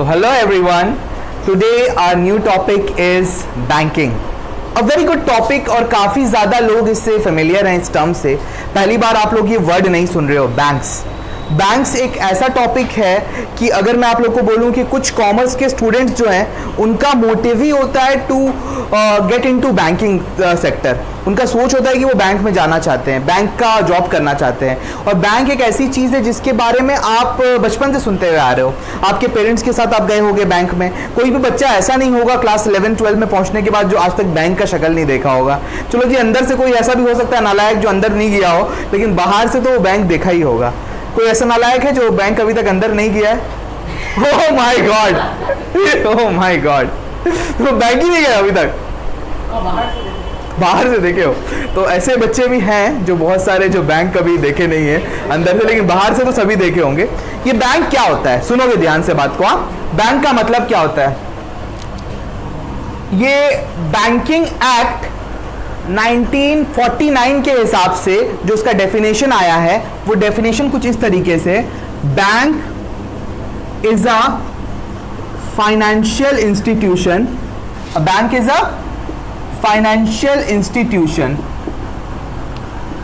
So hello everyone. Today our new topic is banking. A very good topic और काफ़ी ज़्यादा लोग इससे फेमिलियर हैं इस टर्म से. पहली बार आप लोग ये वर्ड नहीं सुन रहे हो. बैंक्स एक ऐसा टॉपिक है कि अगर मैं आप लोग को बोलूं कि कुछ कॉमर्स के स्टूडेंट्स जो हैं उनका मोटिव ही होता है to get into banking sector. उनका सोच होता है कि वो बैंक में जाना चाहते हैं, बैंक का जॉब करना चाहते हैं. और बैंक एक ऐसी चीज़ है जिसके बारे में आप बचपन से सुनते हुए आ रहे हो. आपके पेरेंट्स के साथ आप गए होंगे बैंक में. कोई भी बच्चा ऐसा नहीं होगा क्लास 11-12 में पहुंचने के बाद जो आज तक बैंक का शक्ल नहीं देखा होगा. चलो जी, अंदर से कोई ऐसा भी हो सकता है नालायक जो अंदर नहीं गया हो, लेकिन बाहर से तो वो बैंक देखा ही होगा. कोई ऐसा नालायक है जो बैंक अभी तक अंदर नहीं गया है? Oh my God, oh my God, तो बैंक ही नहीं गया अभी तक. बाहर से देखे हो. तो ऐसे बच्चे भी हैं जो बहुत सारे जो बैंक कभी देखे नहीं है अंदर से, लेकिन बाहर से तो सभी देखे होंगे. ये बैंक क्या होता है, सुनोगे ध्यान से बात को. आप बैंक का मतलब क्या होता है? ये बैंकिंग एक्ट 1949 के हिसाब से जो उसका डेफिनेशन आया है, वो डेफिनेशन कुछ इस तरीके से: bank is a financial institution. Bank is a financial institution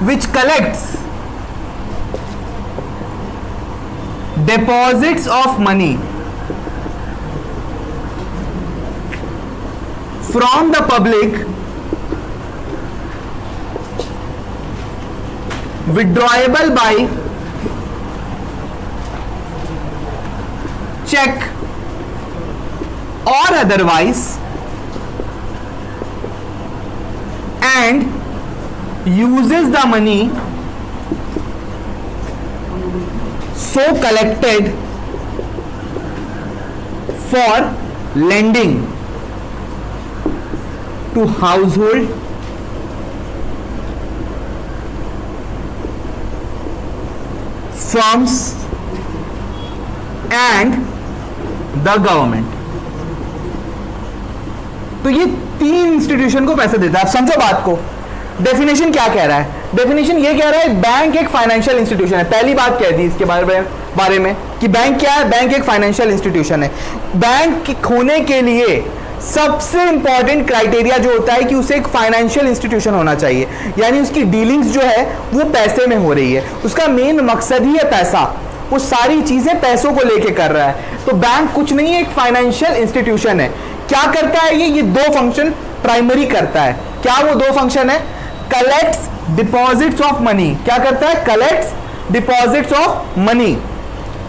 which collects deposits of money from the public, withdrawable by check or otherwise, and uses the money so collected for lending to household, firms and the government. तो ये तीन institution को पैसे देता है. आप समझो बात को. डेफिनेशन क्या कह रहा है? डेफिनेशन ये कह रहा है बैंक एक फाइनेंशियल इंस्टीट्यूशन है. पहली बात कह दी इसके बारे में कि बैंक क्या है. बैंक एक फाइनेंशियल इंस्टीट्यूशन है. बैंक होने के लिए सबसे इंपॉर्टेंट क्राइटेरिया जो होता है कि उसे एक फाइनेंशियल इंस्टीट्यूशन होना चाहिए, यानी उसकी डीलिंग्स जो है वो पैसे में हो रही है. उसका मेन मकसद ही है पैसा. वो सारी चीजें पैसों को लेके कर रहा है. तो बैंक कुछ नहीं है, एक फाइनेंशियल इंस्टीट्यूशन है. क्या करता है ये दो फंक्शन प्राइमरी करता है. क्या वो दो फंक्शन है? Collects deposits of money. क्या करता है? Collects deposits of money.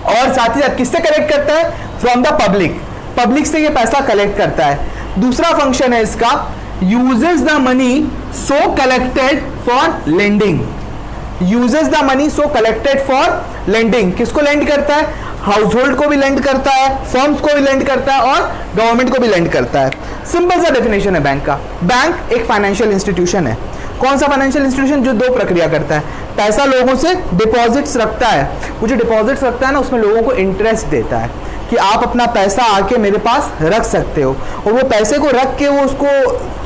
और साथ ही साथ किससे कलेक्ट करता है? From the public. पब्लिक से ये पैसा कलेक्ट करता है. दूसरा फंक्शन है इसका, uses the money so collected for lending. Uses the money so collected for lending. किसको लेंड करता है? हाउस होल्ड को भी लेंड करता है, फर्म्स को भी लेंड करता है और गवर्नमेंट को भी लेंड करता है. सिंपल सा डेफिनेशन है बैंक का. बैंक एक फाइनेंशियल इंस्टीट्यूशन है. कौन सा फाइनेंशियल इंस्टीट्यूशन? जो दो प्रक्रिया करता है. पैसा लोगों से डिपॉजिट्स रखता है. वो जो डिपॉजिट्स रखता है ना, उसमें लोगों को इंटरेस्ट देता है कि आप अपना पैसा आके मेरे पास रख सकते हो. और वो पैसे को रख के वो उसको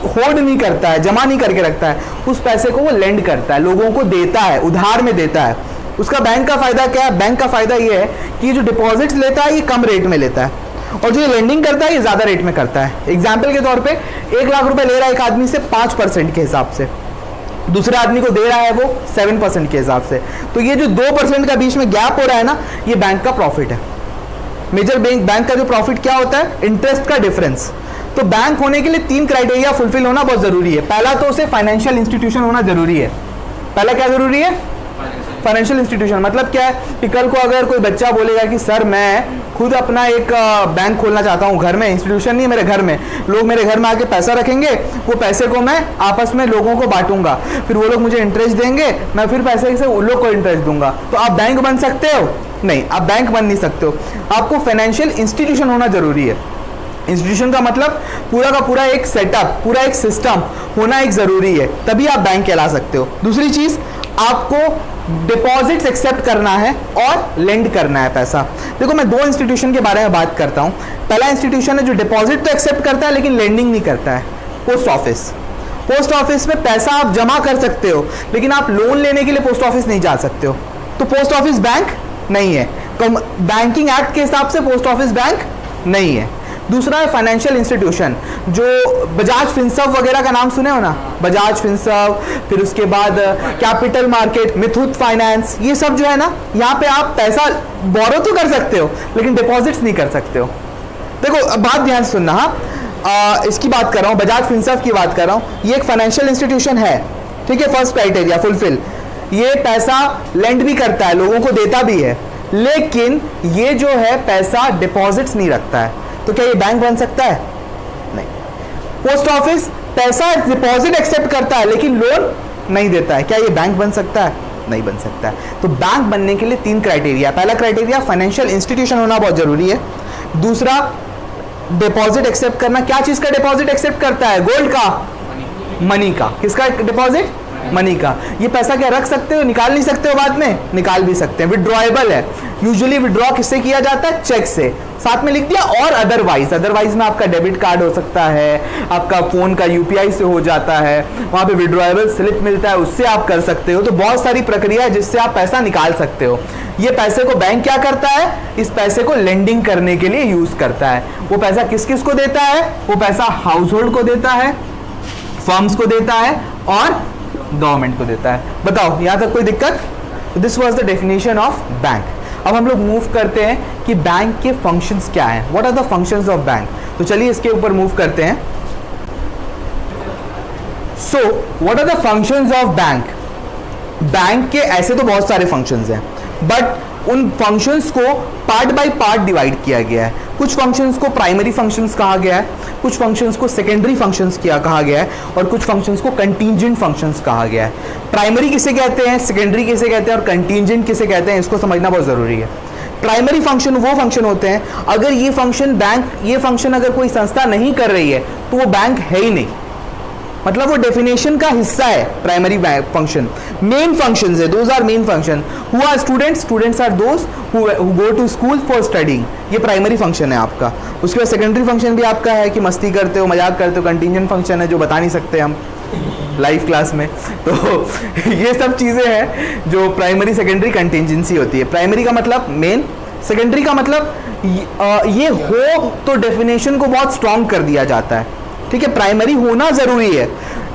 होल्ड नहीं करता है, जमा नहीं करके रखता है. उस पैसे को वो लेंड करता है, लोगों को देता है, उधार में देता है. उसका बैंक का फायदा क्या है? बैंक का फायदा ये है कि जो डिपॉजिट्स लेता है ये कम रेट में लेता है, और जो ये लेंडिंग करता है ये ज्यादा रेट में करता है. एग्जाम्पल के तौर पे 1 लाख रुपए ले रहा है एक आदमी से 5% के हिसाब से, दूसरे आदमी को दे रहा है वो 7% के हिसाब से. तो ये जो 2% का बीच में गैप हो रहा है ना, ये बैंक का प्रॉफिट है. मेजर बैंक का जो प्रॉफिट क्या होता है? इंटरेस्ट का डिफरेंस. तो बैंक होने के लिए 3 क्राइटेरिया फुलफिल होना बहुत जरूरी है. पहला तो उसे फाइनेंशियल इंस्टीट्यूशन होना जरूरी है. पहला क्या जरूरी है? Financial institution. मतलब क्या है कि कल को अगर कोई बच्चा बोलेगा कि सर मैं खुद अपना एक बैंक खोलना चाहता हूँ घर में, इंस्टीट्यूशन नहीं है मेरे घर में, लोग मेरे घर में आके पैसा रखेंगे, वो पैसे को मैं आपस में लोगों को बांटूंगा, फिर वो लोग मुझे इंटरेस्ट देंगे, मैं फिर पैसे से उन लोग को इंटरेस्ट दूंगा. तो आप बैंक बन सकते हो? नहीं, आप बैंक बन नहीं सकते हो. आपको फाइनेंशियल इंस्टीट्यूशन होना जरूरी है. इंस्टीट्यूशन का मतलब पूरा का पूरा एक सेटअप, पूरा एक सिस्टम होना एक जरूरी है, तभी आप बैंक कहला सकते हो. दूसरी चीज, आपको डिपॉजिट्स एक्सेप्ट करना है और लेंड करना है पैसा. देखो मैं 2 इंस्टीट्यूशन के बारे में बात करता हूं. पहला इंस्टीट्यूशन है जो डिपॉजिट तो एक्सेप्ट करता है लेकिन लेंडिंग नहीं करता है, पोस्ट ऑफिस. पोस्ट ऑफिस में पैसा आप जमा कर सकते हो लेकिन आप लोन लेने के लिए पोस्ट ऑफिस नहीं जा सकते हो. तो पोस्ट ऑफिस बैंक नहीं है. बैंकिंग एक्ट के हिसाब से पोस्ट ऑफिस बैंक नहीं है। दूसरा है फाइनेंशियल इंस्टीट्यूशन, जो बजाज फिनसर्व वगैरह का नाम सुने हो ना, बजाज फिनसर्व, फिर उसके बाद कैपिटल मार्केट, मिथुट फाइनेंस, ये सब जो है ना, यहाँ पे आप पैसा बोरो तो कर सकते हो लेकिन डिपॉजिट्स नहीं कर सकते हो। देखो अब बात ध्यान से सुनना, हाँ इसकी बात कर रहा हूँ, बजाज फिनसर्व की बात कर रहा हूँ, ये एक फाइनेंशियल इंस्टीट्यूशन है, ठीक है, फर्स्ट क्राइटेरिया फुलफिल, ये पैसा लेंड भी करता है, लोगों को देता भी है, लेकिन ये जो है पैसा डिपॉजिट्स नहीं रखता है। तो क्या ये बैंक बन सकता है? नहीं। पोस्ट ऑफिस पैसा डिपॉजिट एक्सेप्ट करता है लेकिन लोन नहीं देता है, क्या ये बैंक बन सकता है? नहीं बन सकता है। तो बैंक बनने के लिए 3 क्राइटेरिया, पहला क्राइटेरिया फाइनेंशियल इंस्टीट्यूशन होना बहुत जरूरी है, दूसरा डिपॉजिट एक्सेप्ट करना, क्या चीज का डिपॉजिट एक्सेप्ट करता है? गोल्ड का, मनी का, किसका डिपॉजिट? मनी का। ये पैसा क्या रख सकते हो, निकाल नहीं सकते हो बाद में? निकाल भी सकते हैं, विड्रॉएबल है। यूजुअली विड्रॉ किससे किया जाता है? चेक से, साथ में लिख दिया और अदरवाइज, अदरवाइज में आपका डेबिट कार्ड हो सकता है, आपका फोन का यूपीआई से हो जाता है, वहां पे विड्रॉएबल स्लिप मिलता है, उससे आप कर सकते हो। तो बहुत सारी प्रक्रिया है जिससे आप पैसा निकाल सकते हो। ये पैसे को बैंक क्या करता है? इस पैसे को लेंडिंग करने के लिए यूज करता है। वो पैसा किस किस को देता है? वो पैसा हाउस होल्ड को देता है, फर्म्स को देता है और गवर्नमेंट को देता है। बताओ यहां तक कोई दिक्कत? This was the definition of bank. अब हम लोग मूव करते हैं कि बैंक के फंक्शंस क्या हैं, what are the functions of bank. तो चलिए इसके ऊपर मूव करते हैं। So what are the functions of bank? Bank के ऐसे तो बहुत सारे फंक्शंस हैं, बट उन फंक्शंस को पार्ट बाय पार्ट डिवाइड किया गया है। कुछ फंक्शंस को प्राइमरी फंक्शंस कहा गया है, कुछ फंक्शंस को सेकेंडरी फंक्शंस कहा गया है और कुछ फंक्शंस को कंटीजेंट फंक्शंस कहा गया है। प्राइमरी किसे कहते हैं, सेकेंडरी किसे कहते हैं और कंटीजेंट किसे कहते हैं, इसको समझना बहुत जरूरी है। प्राइमरी फंक्शन वो फंक्शन होते हैं, अगर ये फंक्शन अगर कोई संस्था नहीं कर रही है तो वो बैंक है ही नहीं, मतलब वो डेफिनेशन का हिस्सा है। प्राइमरी फंक्शन मेन फंक्शंस है, those are main function. Who are students are those who go to school for studying, ये प्राइमरी फंक्शन है आपका। उसके बाद सेकेंडरी फंक्शन भी आपका है कि मस्ती करते हो, मजाक करते हो। कंटीजेंट फंक्शन है जो बता नहीं सकते हम लाइव क्लास में। तो ये सब चीजें हैं जो प्राइमरी सेकेंडरी कंटीजेंसी होती है। प्राइमरी का मतलब मेन, सेकेंडरी का मतलब ये हो तो डेफिनेशन को बहुत स्ट्रॉन्ग कर दिया जाता है, ठीक है। प्राइमरी होना जरूरी है,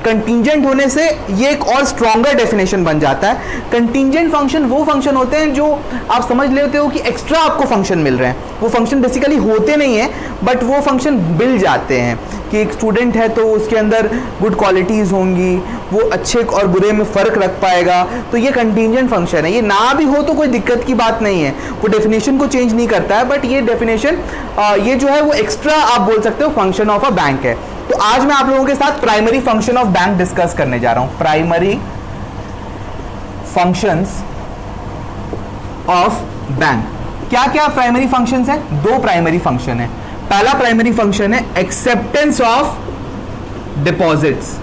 कंटीजेंट होने से ये एक और स्ट्रॉन्गर डेफिनेशन बन जाता है। कंटीजेंट फंक्शन वो फंक्शन होते हैं जो आप समझ लेते हो कि एक्स्ट्रा आपको फंक्शन मिल रहे हैं। वो फंक्शन बेसिकली होते नहीं है बट वो फंक्शन मिल जाते हैं कि एक स्टूडेंट है तो उसके अंदर गुड क्वालिटीज होंगी, वो अच्छे और बुरे में फर्क रख पाएगा, तो ये कंटीजेंट फंक्शन है। ये ना भी हो तो कोई दिक्कत की बात नहीं है, वो डेफिनेशन को चेंज नहीं करता है, बट ये डेफिनेशन ये जो है वो एक्स्ट्रा आप बोल सकते हो फंक्शन ऑफ अ बैंक है। तो आज मैं आप लोगों के साथ primary function of bank discuss करने जा रहा हूं। प्राइमरी फंक्शंस ऑफ बैंक, क्या क्या प्राइमरी फंक्शंस हैं? 2 प्राइमरी फंक्शन है। पहला प्राइमरी फंक्शन है acceptance of deposits.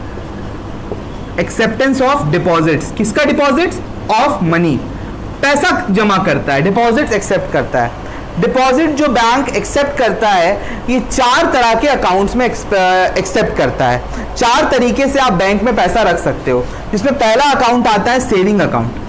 Acceptance of deposits, किसका डिपॉजिट्स? ऑफ मनी, पैसा जमा करता है, डिपॉजिट्स एक्सेप्ट करता है। डिपॉजिट जो बैंक एक्सेप्ट करता है ये 4 तरह के अकाउंट्स में एक्सेप्ट करता है। 4 तरीके से आप बैंक में पैसा रख सकते हो, जिसमें पहला अकाउंट आता है सेविंग अकाउंट।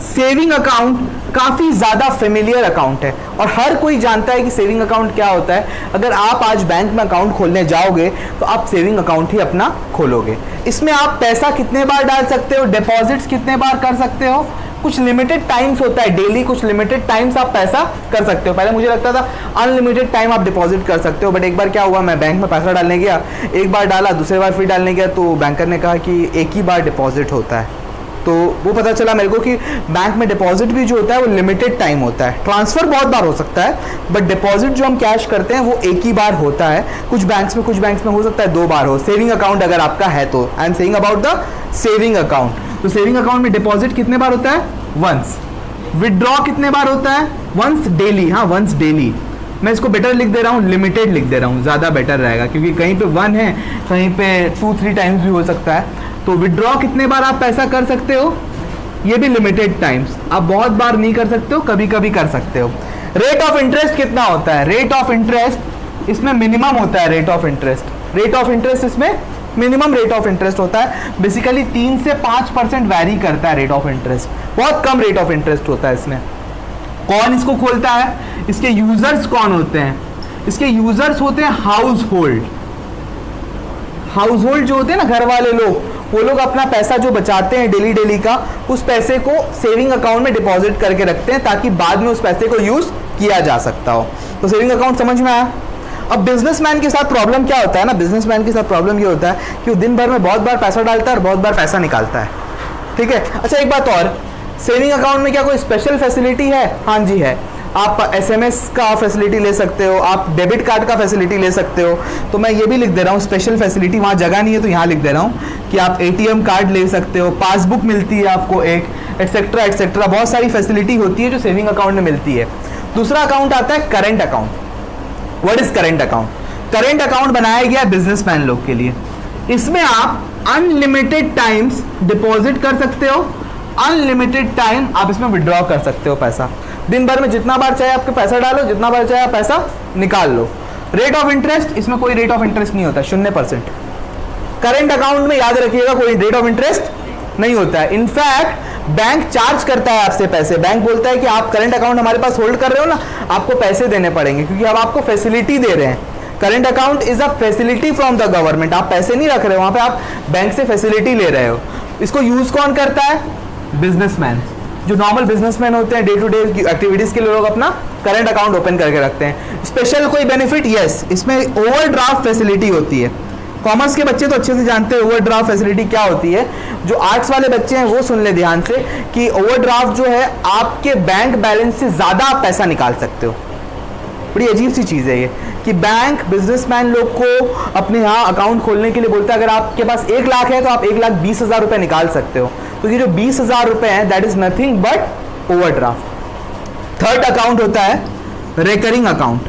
सेविंग अकाउंट काफी ज्यादा फेमिलियर अकाउंट है और हर कोई जानता है कि सेविंग अकाउंट क्या होता है। अगर आप आज बैंक में अकाउंट खोलने जाओगे तो आप सेविंग अकाउंट ही अपना खोलोगे। इसमें आप पैसा कितने बार डाल सकते हो, डिपॉजिट्स कितने बार कर सकते हो, कुछ लिमिटेड टाइम्स होता है, डेली कुछ लिमिटेड टाइम्स आप पैसा कर सकते हो। पहले मुझे लगता था अनलिमिटेड टाइम आप डिपॉजिट कर सकते हो, बट एक बार क्या हुआ, मैं बैंक में पैसा डालने गया, एक बार डाला, दूसरे बार फिर डालने गया तो बैंकर ने कहा कि एक ही बार डिपॉजिट होता है। तो वो पता चला मेरे को कि बैंक में डिपॉजिट भी जो होता है वो लिमिटेड टाइम होता है। ट्रांसफर बहुत बार हो सकता है बट डिपॉजिट जो हम कैश करते हैं वो एक ही बार होता है। कुछ बैंक्स में हो सकता है 2 बार हो। सेविंग अकाउंट अगर आपका है तो, I am saying about the saving account. तो सेविंग अकाउंट में डिपॉजिट कितने बार होता है? वंस। विड्रॉ कितने बार होता है? Once daily. हाँ, वंस डेली। मैं इसको बेटर लिख दे रहा हूँ, लिमिटेड लिख दे रहा हूँ, ज़्यादा बेटर रहेगा क्योंकि कहीं पे 1 है, कहीं पे 2-3 टाइम्स भी हो सकता है। तो विड्रॉ कितने बार आप पैसा कर सकते हो? ये भी लिमिटेड टाइम्स, आप बहुत बार नहीं कर सकते हो, कभी कभी कर सकते हो। रेट ऑफ इंटरेस्ट कितना होता है? रेट ऑफ इंटरेस्ट इसमें मिनिमम होता है। रेट ऑफ इंटरेस्ट इसमें मिनिमम रेट ऑफ इंटरेस्ट होता है। बेसिकली 3 से 5% वैरी करता है रेट ऑफ इंटरेस्ट, बहुत कम रेट ऑफ इंटरेस्ट होता है इसमें। कौन इसको खोलता है? इसके यूजर्स कौन होते हैं? इसके यूजर्स होते हैं हाउस होल्ड। हाउस होल्ड जो होते हैं ना, घर वाले लोग, वो लोग अपना पैसा जो बचाते हैं डेली डेली का, उस पैसे को सेविंग अकाउंट में डिपॉजिट करके रखते हैं ताकि बाद में उस पैसे को यूज किया जा सकता हो। तो सेविंग अकाउंट समझ में आया। अब बिजनेसमैन के साथ प्रॉब्लम क्या होता है ना, बिजनेसमैन के साथ प्रॉब्लम ये होता है कि वो दिन भर में बहुत बार पैसा डालता है और बहुत बार पैसा निकालता है। ठीक है। अच्छा एक बात और, सेविंग अकाउंट में क्या कोई स्पेशल फैसिलिटी है? हाँ जी है। आप एसएमएस का फैसिलिटी ले सकते हो, आप डेबिट कार्ड का फैसिलिटी ले सकते हो। तो मैं ये भी लिख दे रहा हूँ स्पेशल फैसिलिटी, वहाँ जगह नहीं है तो यहाँ लिख दे रहा हूँ कि आप एटीएम कार्ड ले सकते हो, पासबुक मिलती है आपको एक, एटसेट्रा एटसेट्रा, बहुत सारी फैसिलिटी होती है जो सेविंग अकाउंट में मिलती है। दूसरा अकाउंट आता है current account. What is current account? Current account बनाया गया है बिजनेसमैन लोग के लिए। इसमें आप अनलिमिटेड टाइम्स डिपॉजिट कर सकते हो, अनलिमिटेड टाइम आप इसमें विड्रॉ कर सकते हो पैसा। दिन भर में जितना बार चाहे आपके पैसा डालो, जितना बार चाहे आप पैसा निकाल लो। रेट ऑफ इंटरेस्ट, इसमें कोई रेट ऑफ इंटरेस्ट नहीं होता, 0%। करेंट अकाउंट में याद रखिएगा कोई रेट ऑफ इंटरेस्ट नहीं होता है। इनफैक्ट बैंक चार्ज करता है आपसे पैसे। बैंक बोलता है कि आप करंट अकाउंट हमारे पास होल्ड कर रहे हो ना, आपको पैसे देने पड़ेंगे क्योंकि अब आपको फैसिलिटी दे रहे हैं। Current account is a facility from the government. आप पैसे नहीं रख रहे हो वहां पे, आप बैंक से फैसिलिटी ले रहे हो। इसको यूज कौन करता है? बिजनेसमैन। जो नॉर्मल बिजनेसमैन होते हैं, डे टू डे एक्टिविटीज के लिए लोग अपना करंट अकाउंट ओपन करके रखते हैं। स्पेशल कोई बेनिफिट? यस, इसमें ओवरड्राफ्ट फैसिलिटी होती है। कॉमर्स के बच्चे तो अच्छे से जानते हैं ओवरड्राफ्ट फैसिलिटी क्या होती है। जो आर्ट्स वाले बच्चे हैं वो सुन ले ध्यान से कि ओवरड्राफ्ट जो है आपके बैंक बैलेंस से ज्यादा आप पैसा निकाल सकते हो। बड़ी अजीब सी चीज़ है ये कि बैंक बिजनेसमैन लोग को अपने यहाँ अकाउंट खोलने के लिए बोलता है अगर आपके पास 1 लाख है तो आप 1,20,000 रुपये निकाल सकते हो। तो ये जो 20,000 रुपये हैं that is nothing but overdraft. Third account होता है रिकरिंग अकाउंट,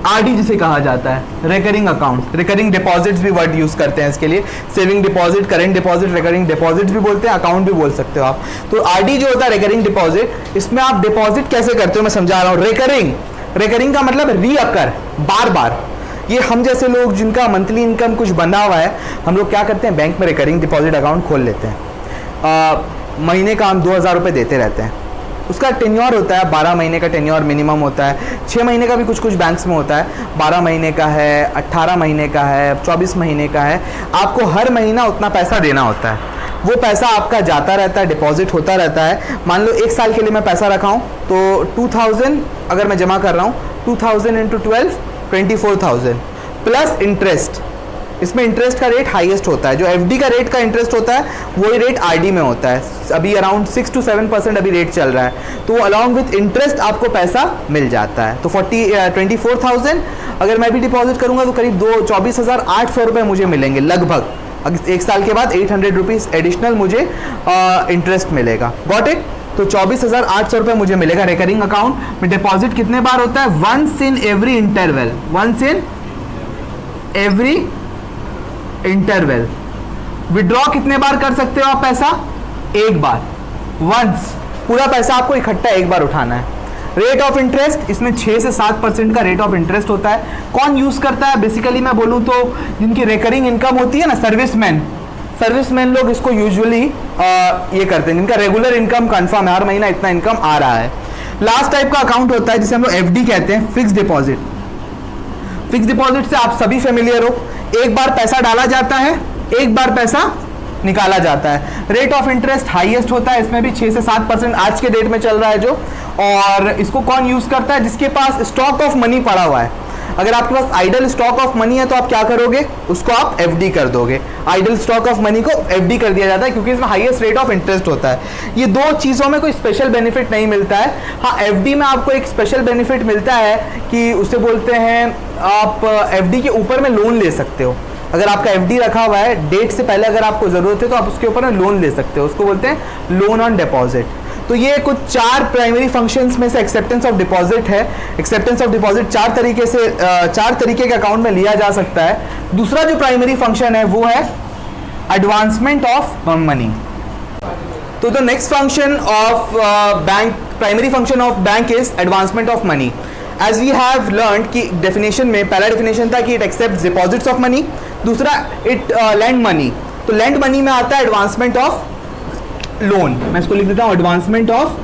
आरडी जिसे कहा जाता है, रिकरिंग अकाउंट। रिकरिंग डिपॉजिट्स भी वर्ड यूज करते हैं इसके लिए। Saving deposit, current deposit, recurring deposit भी बोलते हैं, अकाउंट भी बोल सकते हो आप। तो आरडी जो होता है रिकरिंग डिपॉजिट, इसमें आप डिपॉजिट कैसे करते हो मैं समझा रहा हूँ। रिकरिंग, रिकरिंग का मतलब रीअकर, बार बार। ये हम जैसे लोग जिनका मंथली इनकम कुछ बंधा हुआ है, हम लोग क्या करते हैं बैंक में रिकरिंग डिपॉजिट अकाउंट खोल लेते हैं। महीने का हम 2,000 रुपये देते रहते हैं। उसका टेन्योर होता है 12 महीने का टेन्योर मिनिमम होता है। 6 महीने का भी कुछ कुछ बैंक्स में होता है, 12 महीने का है, 18 महीने का है, 24 महीने का है। आपको हर महीना उतना पैसा देना होता है। वो पैसा आपका जाता रहता है, डिपॉजिट होता रहता है। मान लो 1 साल के लिए मैं पैसा रखा हूँ तो 2,000 अगर मैं जमा कर रहा हूँ, 2,000 इंटू 12 24,000 प्लस इंटरेस्ट। इसमें इंटरेस्ट का रेट हाईएस्ट होता है। जो एफडी का रेट का इंटरेस्ट होता है वही रेट आरडी में होता है। अभी अराउंड 6 to 7% अभी रेट चल रहा है। तो अलॉन्ग विथ इंटरेस्ट आपको पैसा मिल जाता है। तो 24,000 अगर मैं भी डिपॉजिट करूंगा तो करीब 24,800 रुपये मुझे मिलेंगे लगभग। अगर 1 साल के बाद 800 रुपीज़ एडिशनल मुझे इंटरेस्ट मिलेगा। Got it? तो 24,800 रुपये मुझे मिलेगा। रिकरिंग अकाउंट में डिपॉजिट कितने बार होता है? Once in every interval, once in every interval. Withdraw कितने बार कर सकते हो आप पैसा? 1 बार, वंस। पूरा पैसा आपको इकट्ठा 1 बार उठाना है। रेट ऑफ इंटरेस्ट, इसमें 6 से 7% का रेट ऑफ इंटरेस्ट होता है। कौन यूज करता है? बेसिकली मैं बोलूँ तो जिनकी रिकरिंग इनकम होती है ना, सर्विसमैन लोग इसको यूजुअली ये करते हैं, जिनका रेगुलर इनकम कंफर्म है, हर महीना इतना इनकम आ रहा है। लास्ट टाइप का अकाउंट होता है जिसे हम लोग एफडी कहते हैं, फिक्स डिपॉजिट। फिक्स डिपॉजिट से आप सभी फेमिलियर हो। 1 बार पैसा डाला जाता है, 1 बार पैसा निकाला जाता है। रेट ऑफ इंटरेस्ट हाईएस्ट होता है, इसमें भी 6 से 7% आज के डेट में चल रहा है जो। और इसको कौन यूज करता है? जिसके पास स्टॉक ऑफ मनी पड़ा हुआ है। अगर आपके पास आइडल स्टॉक ऑफ मनी है तो आप क्या करोगे? उसको आप एफडी कर दोगे। आइडल स्टॉक ऑफ मनी को एफडी कर दिया जाता है क्योंकि इसमें हाईएस्ट रेट ऑफ इंटरेस्ट होता है। ये 2 चीज़ों में कोई स्पेशल बेनिफिट नहीं मिलता है। हाँ, एफडी में आपको एक स्पेशल बेनिफिट मिलता है कि उसे बोलते हैं आप एफडी के ऊपर में लोन ले सकते हो। अगर आपका एफडी रखा हुआ है, डेट से पहले अगर आपको ज़रूरत है तो आप उसके ऊपर में लोन ले सकते हो। उसको बोलते हैं लोन ऑन डिपॉजिट। तो ये कुछ 4 प्राइमरी फंक्शंस में से एक्सेप्टेंस ऑफ डिपॉजिट है। एक्सेप्टेंस ऑफ डिपॉजिट 4 तरीके के अकाउंट में लिया जा सकता है। दूसरा जो प्राइमरी फंक्शन है वो है एडवांसमेंट ऑफ मनी। तो the next function of bank, primary function of bank is advancement of money. As we have learn कि डेफिनेशन में पहला डेफिनेशन था कि it accept deposits of money, दूसरा इट लैंड मनी। तो लैंड मनी में आता है एडवांसमेंट ऑफ लोन। मैं इसको लिख देता हूँ एडवांसमेंट ऑफ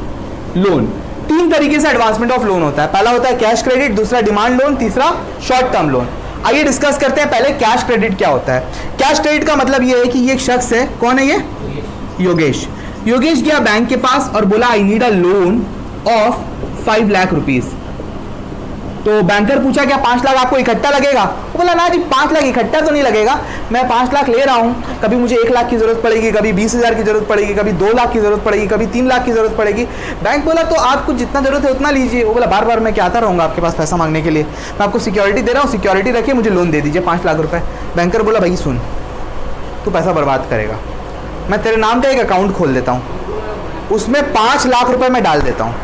लोन। तीन तरीके से एडवांसमेंट ऑफ लोन होता है। पहला होता है कैश क्रेडिट, दूसरा डिमांड लोन, तीसरा शॉर्ट टर्म लोन। आइए डिस्कस करते हैं पहले कैश क्रेडिट क्या होता है। कैश क्रेडिट का मतलब ये है कि ये एक शख्स है, कौन है ये? योगेश। योगेश गया बैंक के पास और बोला I need a loan of 5 lakh rupees. तो बैंकर पूछा क्या 5 लाख आपको इकट्ठा लगेगा? वो बोला ना जी 5 लाख इकट्ठा तो नहीं लगेगा, मैं 5 लाख ले रहा हूँ, कभी मुझे 1 लाख की जरूरत पड़ेगी, कभी 20,000 की जरूरत पड़ेगी, कभी 2 लाख की जरूरत पड़ेगी, कभी 3 लाख की जरूरत पड़ेगी। बैंक बोला तो आपको जितना जरूरत है उतना लीजिए। वो बोला बार बार मैं क्या आता रहूँगा आपके पास पैसा मांगने के लिए, मैं आपको सिक्योरिटी दे रहा हूँ, सिक्योरिटी रखिए, मुझे लोन दे दीजिए 5 लाख रुपये। बैंकर बोला भाई सुन, तू पैसा बर्बाद करेगा, मैं तेरे नाम का एक अकाउंट खोल देता हूँ, उसमें 5 लाख रुपये मैं डाल देता हूँ,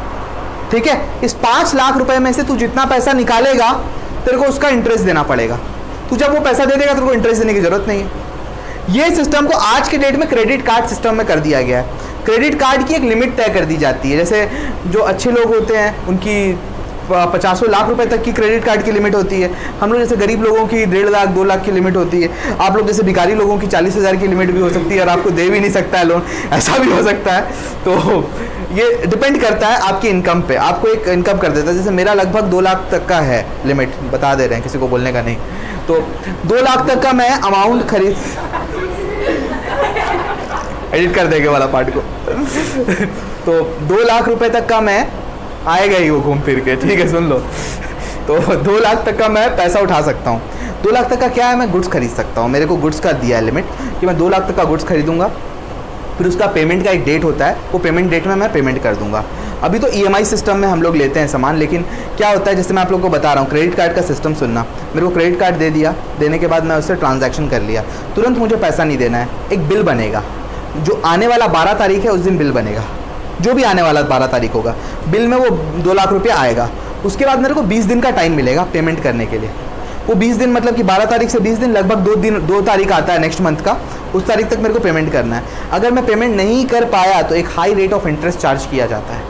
ठीक है? इस 5 लाख रुपए में से तू जितना पैसा निकालेगा तेरे को उसका इंटरेस्ट देना पड़ेगा। तू जब वो पैसा दे देगा तेरे को इंटरेस्ट देने की जरूरत नहीं है। ये सिस्टम को आज के डेट में क्रेडिट कार्ड सिस्टम में कर दिया गया है। क्रेडिट कार्ड की एक लिमिट तय कर दी जाती है, जैसे जो अच्छे लोग होते हैं उनकी 50 लाख रुपए तक की क्रेडिट कार्ड की लिमिट होती है। हम लोग जैसे गरीब लोगों की 1.5 लाख 2 लाख की लिमिट होती है। आप लोग जैसे भिखारी लोगों की 40,000 की लिमिट भी हो सकती है और आपको दे भी नहीं सकता है लोन, ऐसा भी हो सकता है। तो ये डिपेंड करता है आपकी इनकम पे, आपको एक इनकम कर देता है। जैसे मेरा लगभग 2 लाख तक का है लिमिट, बता दे रहे हैं, किसी को बोलने का नहीं। तो 2 लाख तक का मैं अमाउंट खरीद एडिट कर देंगे वाला पार्ट को तो 2 लाख रुपए तक का मैं आएगा ही वो घूम फिर के, ठीक है सुन लो। तो 2 लाख तक का मैं पैसा उठा सकता हूँ। 2 लाख तक का क्या है, मैं गुड्स खरीद सकता हूँ। मेरे को गुड्स का दिया है लिमिट कि मैं 2 लाख तक का गुड्स खरीदूंगा, फिर उसका पेमेंट का एक डेट होता है, वो पेमेंट डेट में मैं पेमेंट कर दूंगा। अभी तो EMI सिस्टम में हम लोग लेते हैं सामान, लेकिन क्या होता है जैसे मैं आप लोग को बता रहा हूँ, क्रेडिट कार्ड का सिस्टम सुनना। मेरे को क्रेडिट कार्ड दे दिया, देने के बाद मैं उससे ट्रांजैक्शन कर लिया, तुरंत मुझे पैसा नहीं देना है, एक बिल बनेगा। जो आने वाला 12 तारीख है उस दिन बिल बनेगा, जो भी आने वाला 12 तारीख होगा, बिल में वो 2 लाख रुपये आएगा। उसके बाद मेरे को 20 दिन का टाइम मिलेगा पेमेंट करने के लिए। वो 20 दिन मतलब कि 12 तारीख से 20 दिन, लगभग 2 तारीख आता है नेक्स्ट मंथ का, उस तारीख तक मेरे को पेमेंट करना है। अगर मैं पेमेंट नहीं कर पाया तो एक high rate of interest charge किया जाता है,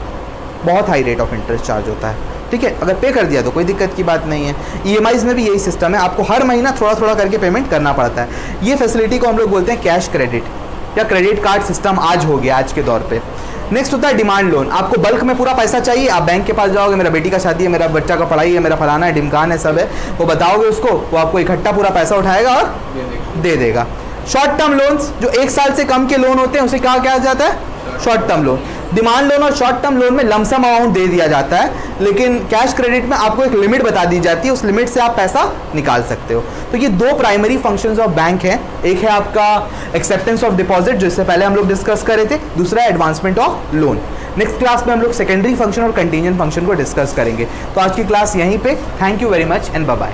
बहुत high rate of interest charge होता है, ठीक है? अगर पे कर दिया तो कोई दिक्कत की बात नहीं है। EMIs में भी यही सिस्टम है, आपको हर महीना थोड़ा थोड़ा करके पेमेंट करना पड़ता है। ये फैसिलिटी को हम लोग बोलते हैं कैश क्रेडिट या क्रेडिट कार्ड सिस्टम आज हो गया आज के दौर पे। नेक्स्ट होता है डिमांड लोन। आपको बल्क में पूरा पैसा चाहिए, आप बैंक के पास जाओगे, मेरा बेटी का शादी है, मेरा बच्चा का पढ़ाई है, मेरा फलाना है, ढिमकान है, सब है, वो बताओगे उसको, वो आपको इकट्ठा पूरा पैसा उठाएगा और दे देगा। शॉर्ट टर्म लोन्स जो 1 साल से कम के लोन होते हैं उसे क्या कहा जाता है? Short term loan. Demand loan और शॉर्ट टर्म लोन में लमसम अमाउंट दे दिया जाता है, लेकिन कैश क्रेडिट में आपको एक लिमिट बता दी जाती है, उस लिमिट से आप पैसा निकाल सकते हो। तो ये 2 प्राइमरी फंक्शंस ऑफ बैंक हैं। एक है आपका एक्सेप्टेंस ऑफ डिपॉजिट, जिससे पहले हम लोग डिस्कस कर रहे थे, दूसरा है advancement of loan. Next class में हम लोग सेकेंडरी फंक्शन और कंटीजेंट फंक्शन को डिस्कस करेंगे। तो आज की क्लास यहीं पे। Thank you very much and bye bye.